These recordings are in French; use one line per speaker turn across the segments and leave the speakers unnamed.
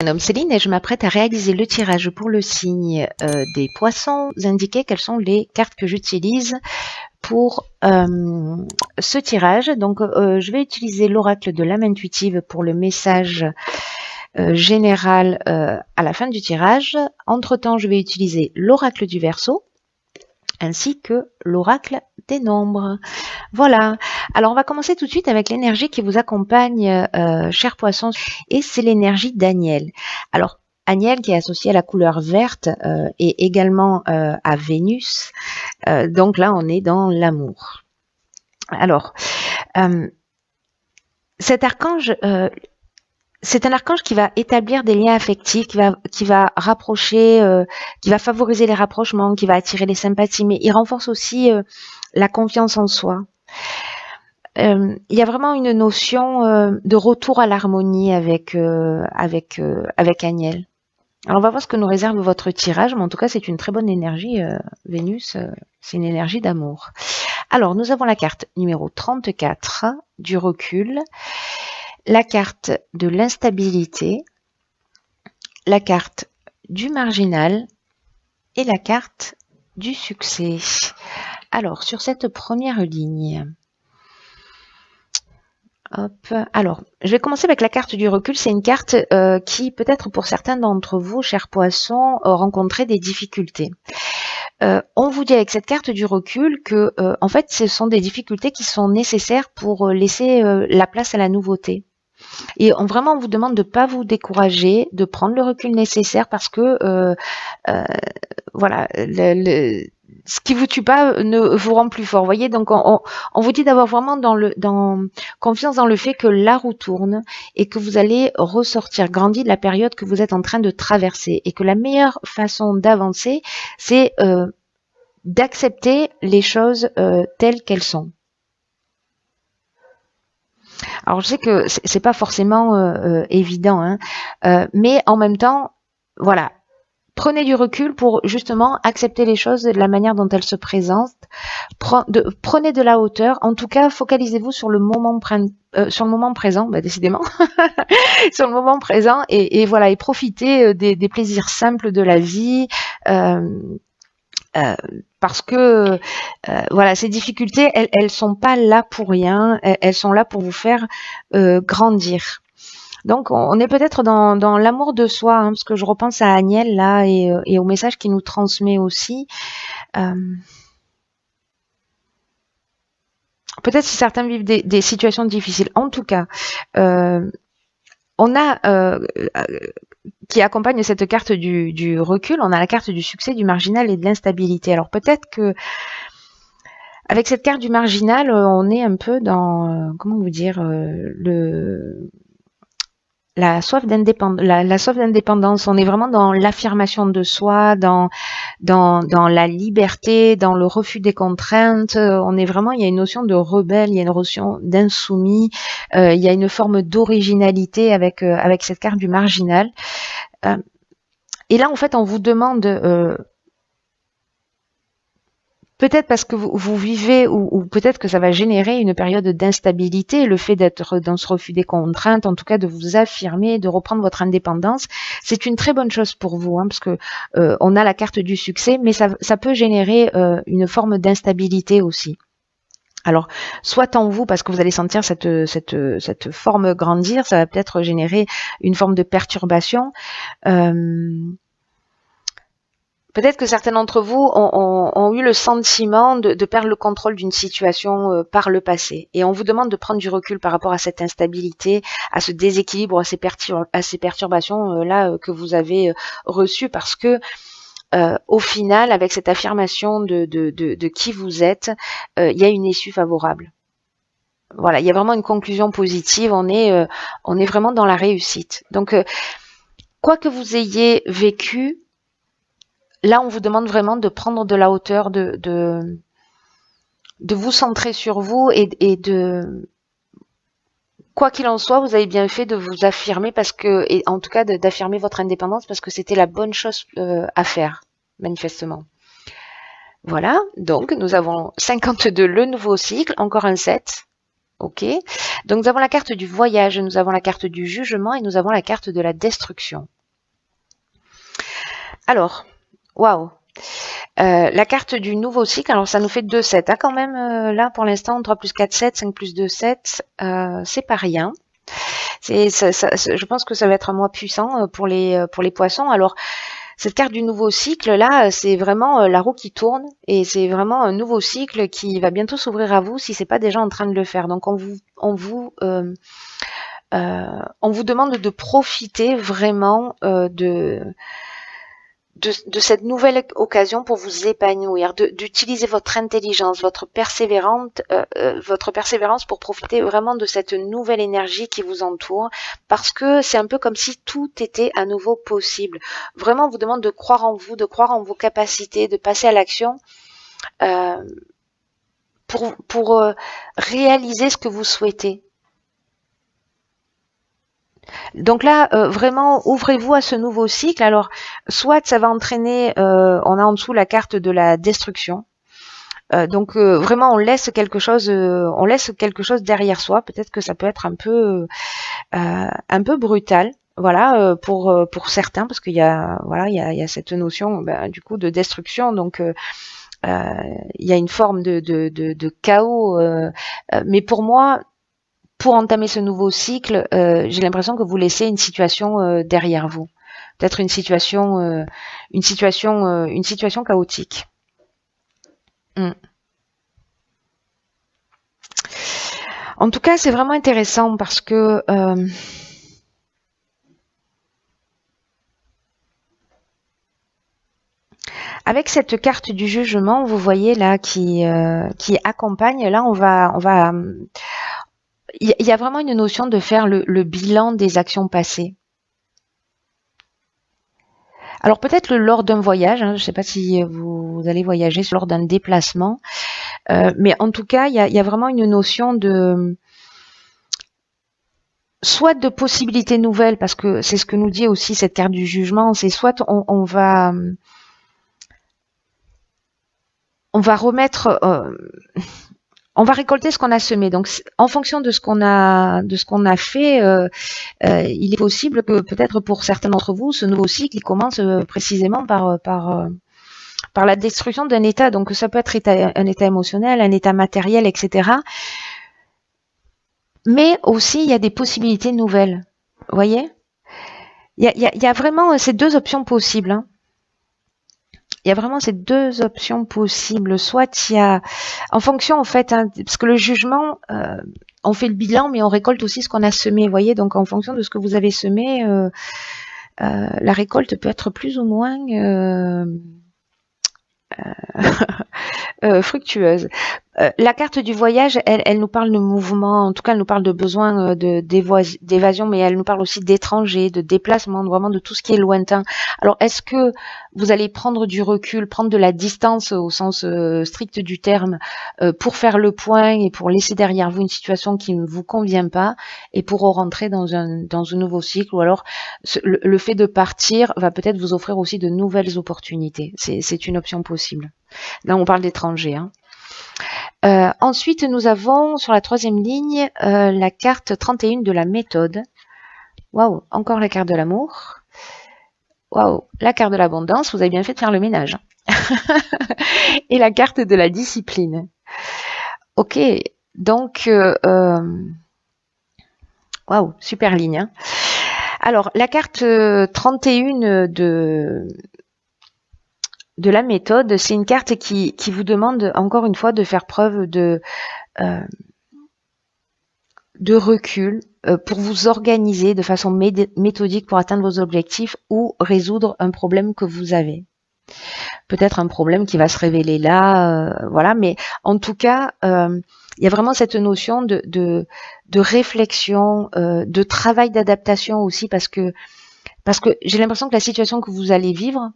Je me nomme Céline et je m'apprête à réaliser le tirage pour le signe des poissons. Vous indiquez quelles sont les cartes que j'utilise pour ce tirage. Donc, je vais utiliser l'oracle de l'âme intuitive pour le message général à la fin du tirage. Entre-temps, je vais utiliser l'oracle du Verseau ainsi que l'oracle des nombres. Voilà. Alors, on va commencer tout de suite avec l'énergie qui vous accompagne, chers poissons, et c'est l'énergie d'Aniel. Alors, Aniel qui est associé à la couleur verte et également à Vénus. Donc là, on est dans l'amour. Alors, cet archange, c'est un archange qui va établir des liens affectifs, qui va rapprocher, qui va favoriser les rapprochements, qui va attirer les sympathies, mais il renforce aussi la confiance en soi. Il y a vraiment une notion de retour à l'harmonie avec Aniel. Alors on va voir ce que nous réserve votre tirage, mais en tout cas c'est une très bonne énergie, Vénus, c'est une énergie d'amour. Alors nous avons la carte numéro 34 du recul, la carte de l'instabilité, la carte du marginal et la carte du succès. Alors sur cette première ligne, hop. Alors, je vais commencer avec la carte du recul. C'est une carte qui, peut-être pour certains d'entre vous, chers poissons, rencontraient des difficultés. On vous dit avec cette carte du recul que, en fait, ce sont des difficultés qui sont nécessaires pour laisser la place à la nouveauté. Et vraiment, on vous demande de ne pas vous décourager, de prendre le recul nécessaire parce que, voilà, ce qui vous tue pas ne vous rend plus fort. Vous voyez, donc on vous dit d'avoir vraiment confiance dans le fait que la roue tourne et que vous allez ressortir grandi de la période que vous êtes en train de traverser et que la meilleure façon d'avancer, c'est d'accepter les choses telles qu'elles sont. Alors je sais que c'est pas forcément évident, hein, mais en même temps, voilà. Prenez du recul pour justement accepter les choses de la manière dont elles se présentent. Prenez de la hauteur. En tout cas, focalisez-vous sur le moment présent, décidément, sur le moment présent et voilà, et profitez des plaisirs simples de la vie. Parce que voilà, ces difficultés, elles sont pas là pour rien. Elles sont là pour vous faire grandir. Donc, on est peut-être dans l'amour de soi, hein, parce que je repense à Aniel là et au message qu'il nous transmet aussi. Peut-être si certains vivent des situations difficiles. En tout cas, on a qui accompagne cette carte du recul, on a la carte du succès, du marginal et de l'instabilité. Alors peut-être que avec cette carte du marginal, on est un peu dans comment vous dire la soif d'indépendance, on est vraiment dans l'affirmation de soi, dans la liberté, dans le refus des contraintes. On est vraiment, il y a une notion de rebelle, il y a une notion d'insoumis, il y a une forme d'originalité avec cette carte du marginal. Et là, en fait, on vous demande peut-être parce que vous vivez ou peut-être que ça va générer une période d'instabilité, le fait d'être dans ce refus des contraintes, en tout cas de vous affirmer, de reprendre votre indépendance, c'est une très bonne chose pour vous, hein, parce que on a la carte du succès, mais ça peut générer une forme d'instabilité aussi. Alors, soit en vous, parce que vous allez sentir cette forme grandir, ça va peut-être générer une forme de perturbation. Peut-être que certains d'entre vous ont eu le sentiment de perdre le contrôle d'une situation par le passé. Et on vous demande de prendre du recul par rapport à cette instabilité, à ce déséquilibre, à ces perturbations là que vous avez reçues parce que au final, avec cette affirmation de qui vous êtes, il y a une issue favorable. Voilà, il y a vraiment une conclusion positive. On est vraiment dans la réussite. Donc, quoi que vous ayez vécu, là, on vous demande vraiment de prendre de la hauteur, de vous centrer sur vous et de, quoi qu'il en soit, vous avez bien fait de vous affirmer parce que, et en tout cas d'affirmer votre indépendance parce que c'était la bonne chose à faire, manifestement. Voilà, donc nous avons 52, le nouveau cycle, encore un 7. Ok. Donc nous avons la carte du voyage, nous avons la carte du jugement et nous avons la carte de la destruction. Alors, waouh. La carte du nouveau cycle, alors ça nous fait 2-7 hein, quand même, là pour l'instant, 3 plus 4, 7, 5 plus 2, 7, c'est pas rien. Je pense que ça va être un mois puissant pour les poissons. Alors, cette carte du nouveau cycle, là, c'est vraiment la roue qui tourne et c'est vraiment un nouveau cycle qui va bientôt s'ouvrir à vous si c'est pas déjà en train de le faire. Donc, on vous demande de profiter vraiment de cette nouvelle occasion pour vous épanouir, d'utiliser votre intelligence, votre persévérance pour profiter vraiment de cette nouvelle énergie qui vous entoure, parce que c'est un peu comme si tout était à nouveau possible. Vraiment, on vous demande de croire en vous, de croire en vos capacités, de passer à l'action pour réaliser ce que vous souhaitez. Donc là, vraiment, ouvrez-vous à ce nouveau cycle. Alors, soit ça va entraîner, on a en dessous la carte de la destruction. Donc vraiment, on laisse quelque chose derrière soi. Peut-être que ça peut être un peu brutal. Voilà, pour certains, parce qu'il y a cette notion, du coup, de destruction. Donc il y a une forme de chaos. Mais pour moi, pour entamer ce nouveau cycle, j'ai l'impression que vous laissez une situation derrière vous. Peut-être une situation chaotique. En tout cas, c'est vraiment intéressant parce que avec cette carte du jugement, vous voyez là qui accompagne. Là, on va il y a vraiment une notion de faire le bilan des actions passées. Alors peut-être lors d'un voyage, je ne sais pas si vous allez voyager lors d'un déplacement, mais en tout cas, il y a vraiment une notion de soit de possibilités nouvelles, parce que c'est ce que nous dit aussi cette carte du jugement, c'est soit on va remettre on va récolter ce qu'on a semé. Donc, en fonction de ce qu'on a fait, il est possible que peut-être pour certains d'entre vous, ce nouveau cycle il commence précisément par la destruction d'un état. Donc, ça peut être un état émotionnel, un état matériel, etc. Mais aussi, il y a des possibilités nouvelles. Vous voyez ? Il y a vraiment ces deux options possibles. Hein. Il y a vraiment ces deux options possibles. Soit il y a, en fonction en fait, parce que le jugement, on fait le bilan, mais on récolte aussi ce qu'on a semé. Vous voyez, donc en fonction de ce que vous avez semé, la récolte peut être plus ou moins fructueuse. La carte du voyage, elle nous parle de mouvement, en tout cas elle nous parle de besoin d'évasion, mais elle nous parle aussi d'étrangers, de déplacement, vraiment de tout ce qui est lointain. Alors est-ce que vous allez prendre du recul, prendre de la distance au sens strict du terme, pour faire le point et pour laisser derrière vous une situation qui ne vous convient pas et pour rentrer dans un nouveau cycle, ou alors le fait de partir va peut-être vous offrir aussi de nouvelles opportunités. C'est une option possible. Là on parle d'étrangers. Hein. Ensuite, nous avons sur la troisième ligne la carte 31 de la méthode. Waouh, encore la carte de l'amour. Waouh, la carte de l'abondance. Vous avez bien fait de faire le ménage. Et la carte de la discipline. Ok, donc waouh, super ligne. Hein. Alors, la carte 31 de la méthode, c'est une carte qui vous demande encore une fois de faire preuve de recul pour vous organiser de façon méthodique pour atteindre vos objectifs ou résoudre un problème que vous avez. Peut-être un problème qui va se révéler là, voilà, mais en tout cas, il y a vraiment cette notion de réflexion, de travail d'adaptation aussi, parce que j'ai l'impression que la situation que vous allez vivre,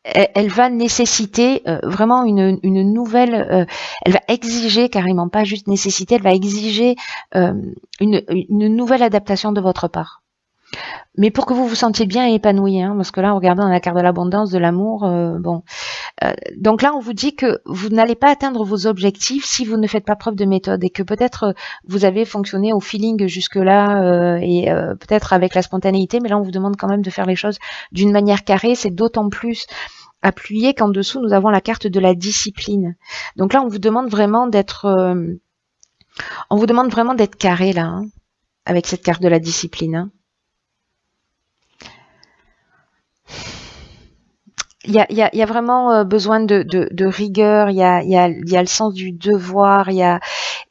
elle va nécessiter vraiment une nouvelle, elle va exiger carrément, pas juste nécessiter, elle va exiger une nouvelle adaptation de votre part. Mais pour que vous vous sentiez bien et épanoui, hein, parce que là, regardez, on a la carte de l'abondance, de l'amour, bon, Donc là, on vous dit que vous n'allez pas atteindre vos objectifs si vous ne faites pas preuve de méthode et que peut-être vous avez fonctionné au feeling jusque-là et peut-être avec la spontanéité, mais là, on vous demande quand même de faire les choses d'une manière carrée. C'est d'autant plus appuyé qu'en dessous, nous avons la carte de la discipline. Donc là, on vous demande vraiment d'être carré là, hein, avec cette carte de la discipline. Hein. Il y a vraiment besoin de rigueur, il y a le sens du devoir, il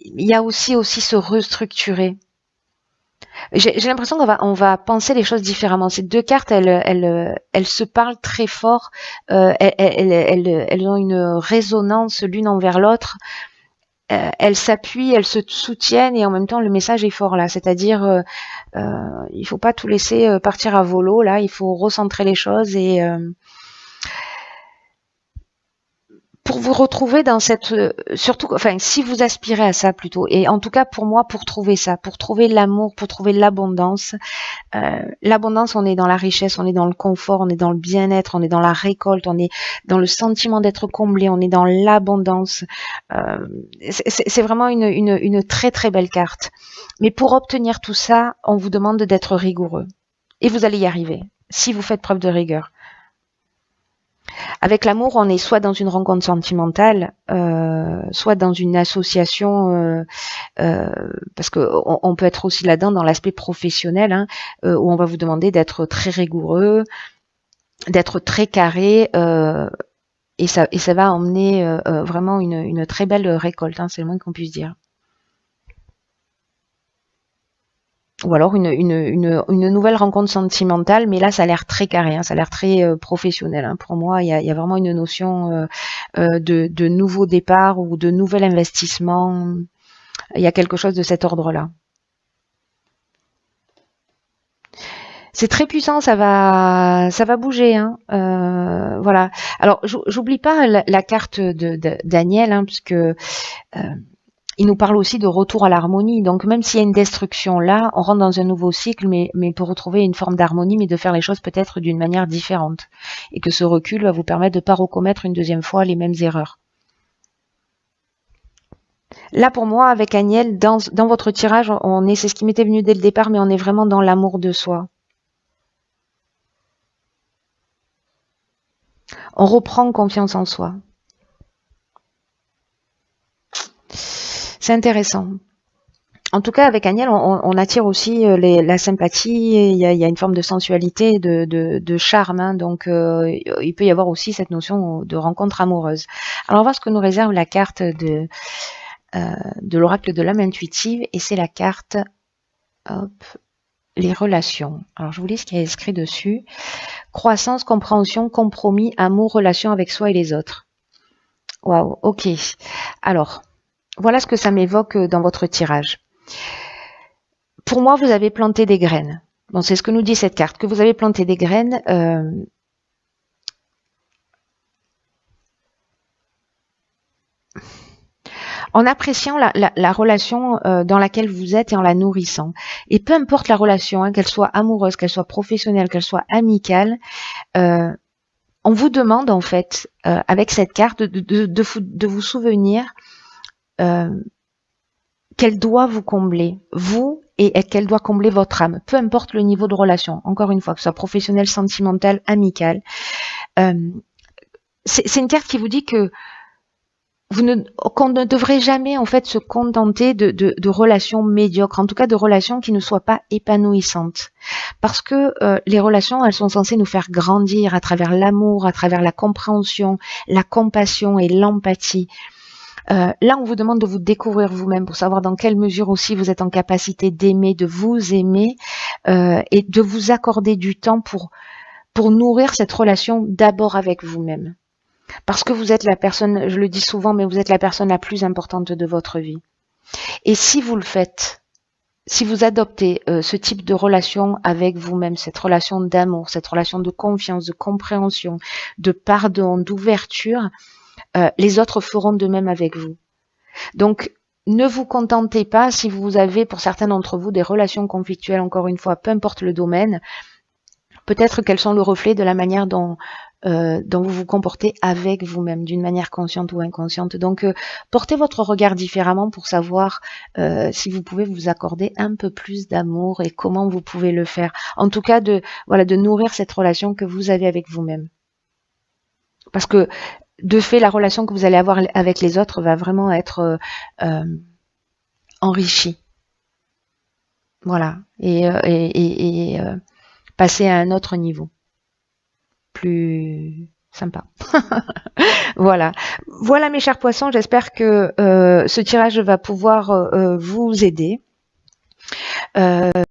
y a aussi se restructurer. J'ai l'impression qu'on va penser les choses différemment. Ces deux cartes, elles se parlent très fort, elles ont une résonance l'une envers l'autre. Elles s'appuient, elles se soutiennent et en même temps le message est fort là. C'est-à-dire, il faut pas tout laisser partir à volo là. Il faut recentrer les choses et pour vous retrouver dans cette, surtout, enfin, si vous aspirez à ça plutôt, et en tout cas pour moi, pour trouver ça, pour trouver l'amour, pour trouver l'abondance, on est dans la richesse, on est dans le confort, on est dans le bien-être, on est dans la récolte, on est dans le sentiment d'être comblé, on est dans l'abondance. C'est vraiment une très très belle carte. Mais pour obtenir tout ça, on vous demande d'être rigoureux. Et vous allez y arriver, si vous faites preuve de rigueur. Avec l'amour, on est soit dans une rencontre sentimentale, soit dans une association, parce que on peut être aussi là-dedans dans l'aspect professionnel, hein, où on va vous demander d'être très rigoureux, d'être très carré, et ça va emmener vraiment une très belle récolte, hein, c'est le moins qu'on puisse dire. Ou alors une nouvelle rencontre sentimentale, mais là ça a l'air très carré, hein, ça a l'air très professionnel. Hein. Pour moi, il y a vraiment une notion de nouveau départ ou de nouvel investissement. Il y a quelque chose de cet ordre-là. C'est très puissant, ça va bouger. Hein. Voilà. Alors, j'oublie pas la carte de Daniel, hein, puisque il nous parle aussi de retour à l'harmonie. Donc même s'il y a une destruction là, on rentre dans un nouveau cycle, mais pour retrouver une forme d'harmonie, mais de faire les choses peut-être d'une manière différente. Et que ce recul va vous permettre de ne pas recommettre une deuxième fois les mêmes erreurs. Là pour moi, avec Agnel, dans votre tirage, c'est ce qui m'était venu dès le départ, mais on est vraiment dans l'amour de soi. On reprend confiance en soi. C'est intéressant. En tout cas, avec Agnel, on attire aussi la sympathie. Il y a une forme de sensualité, de charme. Hein, donc, il peut y avoir aussi cette notion de rencontre amoureuse. Alors, on va voir ce que nous réserve la carte de l'oracle de l'âme intuitive. Et c'est la carte, hop, les relations. Alors, je vous lis ce qui est inscrit dessus. Croissance, compréhension, compromis, amour, relation avec soi et les autres. Waouh, ok. Alors... Voilà ce que ça m'évoque dans votre tirage. Pour moi, vous avez planté des graines. Bon, c'est ce que nous dit cette carte, que vous avez planté des graines. En appréciant la relation dans laquelle vous êtes et en la nourrissant. Et peu importe la relation, hein, qu'elle soit amoureuse, qu'elle soit professionnelle, qu'elle soit amicale, on vous demande en fait, avec cette carte, de vous souvenir qu'elle doit vous combler, vous, et qu'elle doit combler votre âme, peu importe le niveau de relation, encore une fois, que ce soit professionnel, sentimental, amical. C'est une carte qui vous dit que qu'on ne devrait jamais en fait se contenter de relations médiocres, en tout cas de relations qui ne soient pas épanouissantes. Parce que les relations, elles sont censées nous faire grandir à travers l'amour, à travers la compréhension, la compassion et l'empathie. Là, on vous demande de vous découvrir vous-même pour savoir dans quelle mesure aussi vous êtes en capacité d'aimer, de vous aimer et de vous accorder du temps pour nourrir cette relation d'abord avec vous-même. Parce que vous êtes la personne, je le dis souvent, mais vous êtes la personne la plus importante de votre vie. Et si vous le faites, si vous adoptez ce type de relation avec vous-même, cette relation d'amour, cette relation de confiance, de compréhension, de pardon, d'ouverture, les autres feront de même avec vous. Donc, ne vous contentez pas si vous avez, pour certains d'entre vous, des relations conflictuelles, encore une fois, peu importe le domaine, Peut-être qu'elles sont le reflet de la manière dont vous vous comportez avec vous-même, d'une manière consciente ou inconsciente. Donc, portez votre regard différemment pour savoir si vous pouvez vous accorder un peu plus d'amour et comment vous pouvez le faire. En tout cas, de nourrir cette relation que vous avez avec vous-même. Parce que, de fait, la relation que vous allez avoir avec les autres va vraiment être enrichie. Voilà. Et passer à un autre niveau. Plus sympa. Voilà. Voilà mes chers poissons, j'espère que ce tirage va pouvoir vous aider.